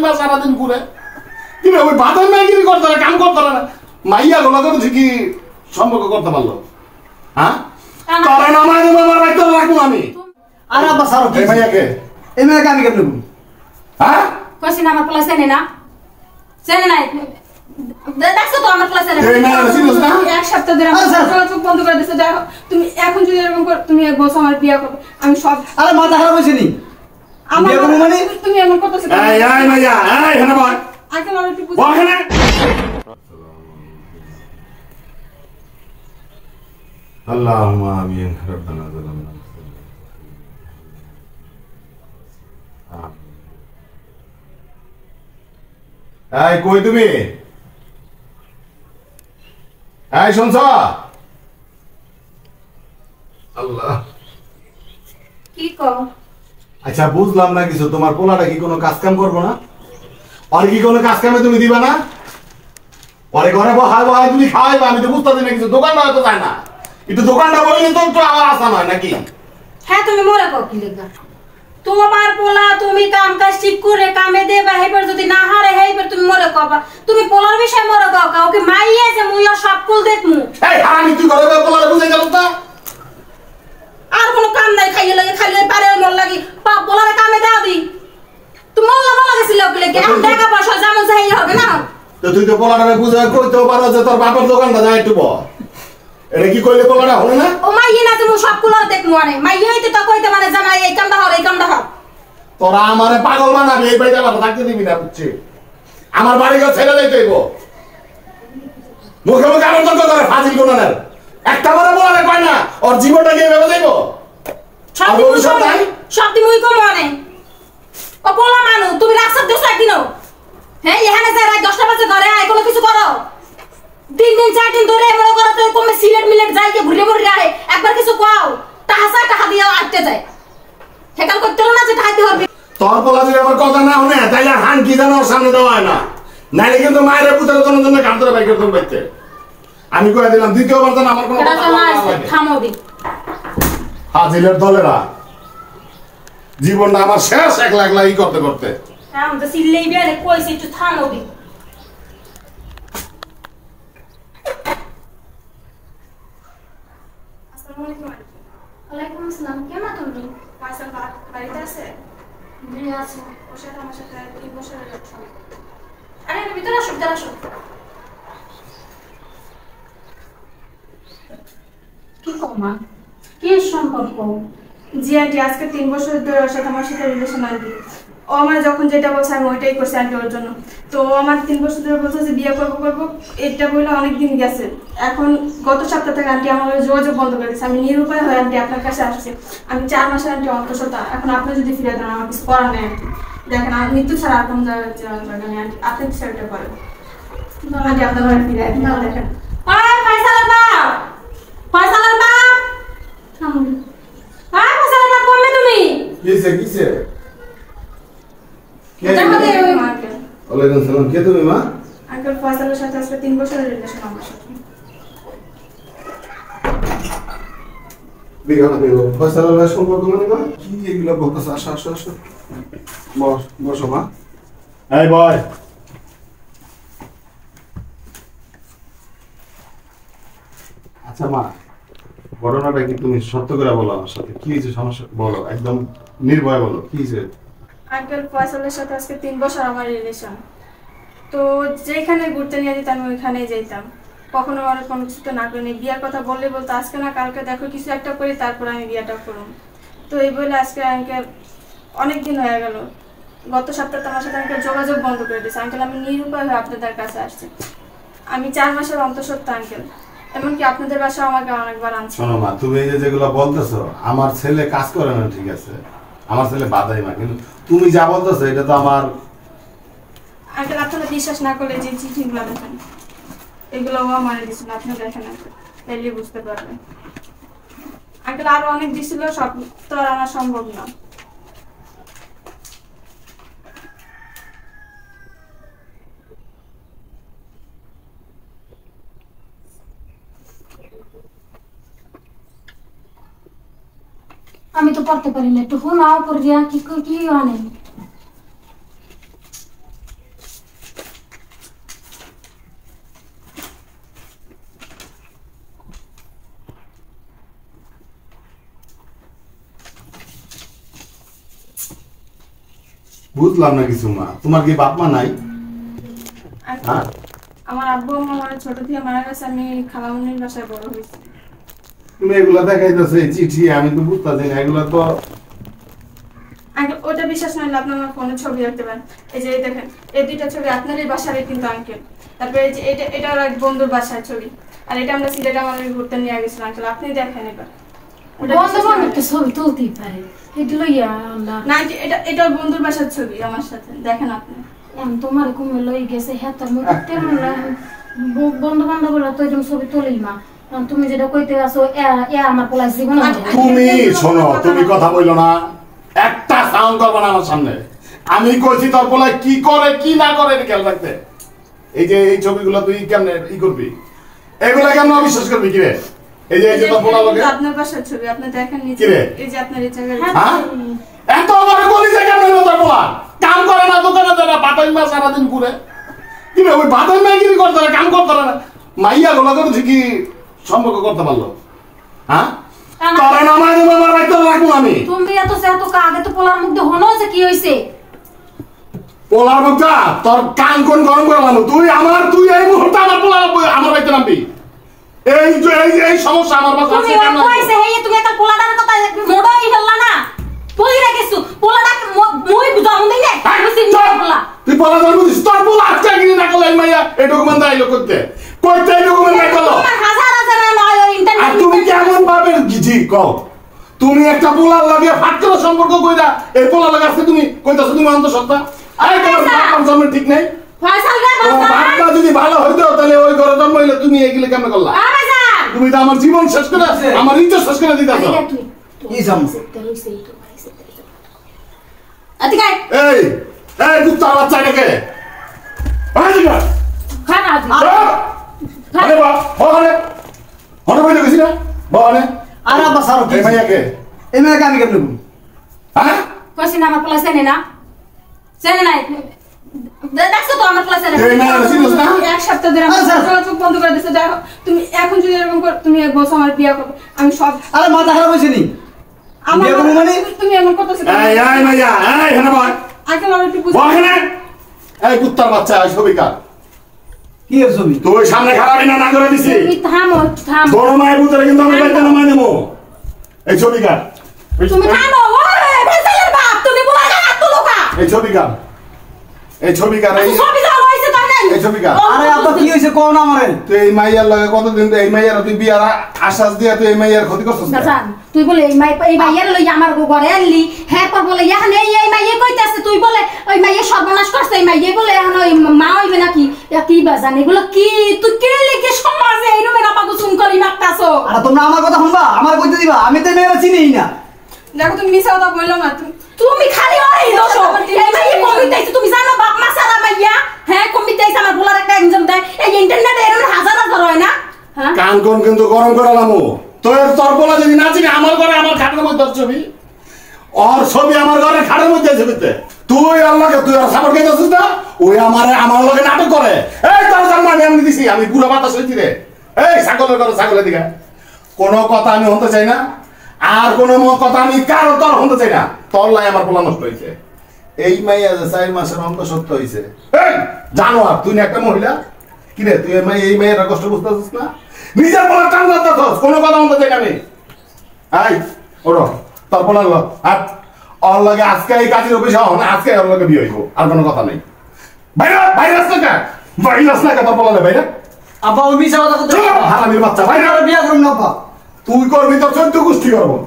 না সারাদিন ঘুরে কি রে ওই বাদাম ম্যাগিরি করতে না কাম করতে না মাইয়া গুলো করে কি সম্পর্ক করতে পারলো হ্যাঁ তোরা না মাঝে আমার বাইতে রাখবো আমি আর আব্বা সারো এই মাইয়াকে আমি কেমনে বলবো হ্যাঁ কইছি না আমার ক্লাস এনে না চেনে নাই দেখছো তো আমার ক্লাস এনে এই মাইয়া চিনিস না এক সপ্তাহ ধরে আমার চোখ বন্ধ করে দিছো দেখো তুমি এখন যদি এরকম তুমি বলছো আমার বিয়ে করবে আমি সব আরে মাথা খারাপ হইছে নি আমার বিয়ে করবো মানে তুমি এমন করতেছো এই মাইয়া এই এখানে বল আগে আমার একটু বল এখানে اللهم آمين ربنا ظلمنا এই কই তুমি এই শুনছ আল্লাহ কি কও আচ্ছা বুঝলাম না কিছু তোমার পোলাটা কি কোনো কাজ কাম করবো না আর কি কোনো কাজ কামে তুমি দিবা না পরে ঘরে বহায় তুমি খাওয়াইবা আমি তো বুঝতেছি না কিছু দোকান না তো যায় না একটু দোকানটা বললে তো একটু আমার আশা নয় নাকি হ্যাঁ তুমি মরে কও কি লেগা তোমার পোলা তুমি কাম কাজ ঠিক করে কামে দেবা হেবার যদি না হারে হেবার তুমি মরে কবা তুমি পোলার বিষয় মরে কও ওকে মাইয়া যে মুইয়া সব কুল দেখমু এই হারামি তুই ঘরে পোলারে বুঝাই গেল তা আর কোনো কাম নাই খাইয়ে লাগে খাইলে পারে মন লাগি পোলারে কামে দাও দি তুমি মোল্লা গেছিল ওকে লাগে এখন টাকা পয়সা যেমন চাই হবে না তো তুই তো পোলারে বুঝাই কইতেও পারো যে তোর বাপের দোকানটা যায় একটু বল এটা কি কইলে পোলাটা হলো না ও মাইয়া না তুমি সব কুলার দেখমু আরে মাইয়াই তো কইতে মানে জানা এই কামটা হর এই কামটা হর তোরা আমারে পাগল বানাবি এই বাড়িতে আমার থাকতে দিবি না বুঝছি আমার বাড়ি ঘর ছেড়ে যাইতে হইব মুখে মুখে আমার তর্ক করে ফাজিল কোনার একটা বড় বলারে কয় না ওর জীবনটা গিয়ে ভেবে যাইব সব দিন মুই কম মানে ও পোলা মানু তুমি রাস্তা দেছ কিনো হ্যাঁ এখানে যাই রাত 10টা বাজে ঘরে আয় কোনো কিছু করো দিন 4 দিন ধরে মনে করো তো কমে সিলেট মিলেট যাই কে ঘুরে ঘুরে আয় একবার কিছু কও টাকা দিয়া আটতে যায় হেকাল করতে না যে খাইতে হবে তোর পোলা যদি আমার কথা না শুনে তাইলে হান কি জানো ওর সামনে দেওয়া হয় না নাইলে কিন্তু মায়ের পুত্রের জন্য কাম ধরে বাইক করতে বাইতে আমি কয়ে দিলাম দ্বিতীয়বার যেন আমার কোনো থামো দি হাজিলের দলেরা জীবনটা আমার শেষ একলা একলা ই করতে করতে থাম তো সিলেই বিয়ালে কইছি একটু থামো দি আসসালামু আলাইকুম ওয়ালাইকুম আসসালাম কেমন তুমি ফাইসাল বাড়িতে আছে জি আছে ওর সাথে আমার সাথে 3 বছরের রিলেশন আরে ভিতরে আসো কি কমা কি সম্পর্ক জি আন্টি আজকে 3 বছর ধরে ওর সাথে আমার সাথে রিলেশন আন্টি ও আমার যখন যেটা বলছে আমি ওইটাই করছি আন্টি ওর জন্য তো আমার 3 বছর ধরে বলছে যে বিয়ে করবো এটা বলে অনেক দিন গেছে এখন গত সপ্তাহ থেকে আন্টি আমার যোগাযোগ বন্ধ করে দিয়েছে আমি নিরুপায় হয়ে আন্টি আপনার কাছে আসছি আমি 4 মাসের আন্টি অন্তঃসত্ত্বা এখন আপনি যদি ফিরে দেন আমার কিছু করার নেই আন্টি দেখেন আর মৃত্যু ছাড়া আর কোন জায়গায় নেই আন্টি আপনি সেটা করেন আন্টি আপনার ঘরে ফিরে না দেখেন ফাইসালের বাপ থামুন ফাইসালের বাপ কমে তুমি কিসে দেখো দে ওই মার্কেট ওয়ালাইকুম সালাম কে তুমি মা আঙ্কেল ফয়সালের সাথে আজকে 3 বছরের রিলেশন আমার সাথে বিঘানা দেব ফয়সালার সম্পর্ক মানে মা কি এগুলো বলতেছ আসো বসো মা এই বয় আচ্ছা মা ঘটনাটা কি তুমি সত্য করে বলো আমার সাথে কি হয়েছে সমস্যা বলো একদম নির্ভয় বলো কি হয়েছে আঙ্কেল ফয়সালের সাথে আজকে 3 বছর আমার রিলেশন তো যেখানে ঘুরতে নিয়ে যেতাম আমি ওইখানেই যেতাম কখনো আর কোনো কিছু তো না করিনি বিয়ের কথা বললে বলতো আজকে না কালকে দেখো কিছু একটা করি তারপর আমি বিয়েটা করব তো এই বলে আজকে আঙ্কেল অনেক দিন হয়ে গেল গত সপ্তাহে আমার সাথে আঙ্কেল যোগাযোগ বন্ধ করে দিয়েছে আঙ্কেল আমি নিরুপায় হয়ে আপনাদের কাছে আসছি আমি 4 মাসের অন্তঃসত্ত্বা আঙ্কেল এমনকি আপনাদের বাসা আমাকে অনেকবার আনছে শোনো মা তুমি এই যে যেগুলো বলতেছো আমার ছেলে কাজ করে না ঠিক আছে আমার ছেলে বাধাই না কিন্তু তুমি যা বলতেছো এটা তো আমার আঙ্কেল আপনারা বিশ্বাস না করলে যে চিঠিগুলো দেখেন এগুলো ও আমার দিয়েছিল আপনি দেখেন তাহলে বুঝতে পারবেন আঙ্কেল আরো অনেক দিছিল সব তো আর আনা সম্ভব না আমি তো পড়তে পারি না একটু শোনাও পড়িয়া কি কি আনে বুঝলাম না কিছু মা, তোমার কি বাপ মা নাই? হ্যাঁ, আমার আব্বু আম্মা আমার ছোট থেকে মারা গেছে, আমি খালামুনির বাসায় বড় হয়েছি। তুমি এগুলা দেখাইতেছো এই চিঠি, আমি তো বুঝতেছি না এগুলা তো। আঙ্কেল ওটা বিশ্বাস না হলে আপনি আমার ফোনে ছবি রাখতে পারেন। এই যে দেখেন, এই দুইটা ছবি আপনারই বাসারই কিন্তু আঙ্কেল। তারপরে এই যে এটা ওর এক বন্ধুর বাসার ছবি, আর এটা আমরা সিলেটে আমার ঘুরতে নিয়ে গেছিলাম আঙ্কেল। আপনি দেখেন এবার ওটা বিশ্বাস না হলে- ছবি তুলতেই পারে এগুলো ইয়া আল্লাহ না এটা ওর বন্ধুর বাসার ছবি আমার সাথে, দেখেন আপনি। তোমার কমে লই গেছে হ্যাঁ তোর মধ্যে বন্ধু বান্ধবরা তো এরকম ছবি তোলেই মা তুমি যেটা কইতে আছো আমার পোলাই জীবন তুমি শোনো, তুমি কথা বললো না, একটা সাউন্ড করবে না আমার সামনে। আমি কইছি তোর বলে কি করে কি না করে এটা খেয়াল রাখতে। এই যে এই ছবিগুলো তুই কেমনে ই করবি, এগুলা কেমন অবিশ্বাস করবি কি রে? এই যে তোর বলা লোকে আপনার বাসার ছবি আপনি দেখেন নিচে, কি রে? এই যে আপনার এই জায়গায় হ্যাঁ এত বড় গলি যে কেমন তোর বলা কাম করে না, দোকানে দেয় না, বাতাই মা সারাদিন ঘুরে কি রে? ওই বাতাই মাইগিরি করতে না, কাম করতে না, মাইয়া গুলো করে কি সম্পর্ক করতে পারলো? হ্যাঁ তোরে নামাই দেবো আমার বাড়িতে রাখবো আমি। তুমি এত আগে তো পোলার মধ্যে হলো যে কি হইছে পোলার মুখটা তোর কান কোন গরম করে লানো তুই এই মুহূর্তে আমার পোলার আমার বাড়িতে নামবি। এই সমস্যা আমার বাসা তুমি কইছে হে তুমি একটা পোলাটার কথা মোড়ই ফেললা না বলি রাখিস পোলাটা মই বুঝাম দেই না আমি চিনি পোলা তুই পোলা জন্ম দিস, তোর পোলা আজকে গিয়ে না করলে মাইয়া এই ডকুমেন্ট আইলো করতে এই ডকুমেন্ট নাই করলো। হাজার হাজার নয় আর ইন্টারনেট তুমি কেমন ভাবে জি কও, তুমি একটা পোলার লাগে ফাটলো সম্পর্ক কইরা এই পোলার লাগে আজকে তুমি কইতাছো তুমি অন্তঃসত্ত্বা। আরে তোমার বাপ জন্ম ঠিক নাই, ফয়সাল রে তোমার বাপটা যদি ভালো হইতো তাহলে ওই ঘরে জন্ম হইলে তুমি এগুলো কেমন করলা? আরে যা তুমি তো আমার জীবন শেষ করে আমার ইজ্জত শেষ করে দিতাছো। কি জানো? আতিকা এই কুত্তা বাচ্চা এটাকে খানা দি আরে বা ওখানে হনে বইতে গেছি না বাবানে। আর আব্বা সারো এই মাইয়াকে এই মেয়েকে আমি কেমনে ঘুম? হ্যাঁ কইছি না আমার পোলা চেনে না চেনে নাই দেখছো তো আমার পোলা চেনে এই মাইয়া চিনিস না? এক সপ্তাহ ধরে আমার যোগাযোগ বন্ধ করে দিয়েছে। দেখো তুমি এখন যদি এরকম কর, তুমি এক বছর আমার বিয়ে করবে, আমি সব আরে মাথা খারাপ হয়েছে নি? আমার বিয়ে করবো মানে? তুমি এমন করতেছো কেন? এই মাইয়া হেনে বল আঙ্কেল আমার একটু বুঝ ওখানে এই কুত্তার বাচ্চা ছবিকা কি এর ছবি? তুই সামনে খারাপই না করে দিছি তুমি থামো থাম বড় মায়ের ভিতরে কিন্তু আমি বাইতে নামাই দেবো। এই ছবিকা তুমি থামো ওরে ফয়সালের বাপ তুমি বলা না তো লোকা এই ছবিকা এই সবই যা হইছে তাই নাই এই ছবিকা আরে আব্বা কি হয়েছে কোন আমারে? তুই এই মাইয়ার লগে কতদিন এই মাইয়ার তুই বিয়ার আশ্বাস দিয়া তুই এই মাইয়ার ক্ষতি করছিস না? দাদা তুই বলে এই মাইয়ের লই আমার ঘরে আনলি হ্যাঁ পর বলে এখন এই মাইয়ে কইতাছে তুই বলে ওই মাইয়ে সর্বনাশ করছে এই মাইয়ে বলে এখন ওই মা হইবে নাকি কি বাজান এগুলো কি তুই কে লিখে সমাজে এই রুমে আপা কুসুম করি মারতাছো আরে তোমরা আমার কথা শুনবা, আমার কইতে দিবা? আমি তো এই মেয়েরা চিনিই না। দেখো তুমি মিছা কথা বললো না তুমি খালি ওই দোষ এই মাইয়ে কমিতেছে তুমি জানো বাপ মা সারা মাইয়া হ্যাঁ কমিতেছে আমার বলার একটা এক্সাম দেয় এই ইন্টারনেটে এরকম হাজার হাজার হয় না হ্যাঁ কান কোন কিন্তু গরম করে লামু তোর বলা যদি না চিনি আমার ঘরে আমার খাটের মধ্যে ছবি ওর ছবি আমার ঘরে খাটের মধ্যে ছবিতে তুই আল্লাহকে তুই আর সাপোর্ট খাইতেছিস না ওই আমার লগে নাটক করে এই তোর জন্ম আমি দিছি আমি পুরো বাতাস হইছি রে এই ছাগলের ঘরে ছাগলের দিকে কোনো কথা আমি শুনতে চাই না আর কোনো কথা আমি কারো তোর শুনতে চাই না তোর লাই আমার পোলা নষ্ট হয়েছে এই মাইয়া যে 4 মাসের অন্তঃসত্ত্বা হয়েছে এই জানো আর তুই না একটা মহিলা কি রে তুই এই মেয়ের কষ্ট বুঝতেছিস না নিজের বলার টান ধরতেছিস কোনো কথা শুনতে চাই না আমি এই ওরো তোর বলার আর ওর লগে আজকে এই কাজের অফিসে হন আজকে ওর লগে বিয়ে হইব আর কোনো কথা নাই ভাইরাস না কা তোর বলালে ভাইরা আব্বা ওই মিছা কথা কইতে হারামির বাচ্চা ভাইরা বিয়া করুন না আব্বা। তুই করবি তোর 14 গোষ্ঠী করবো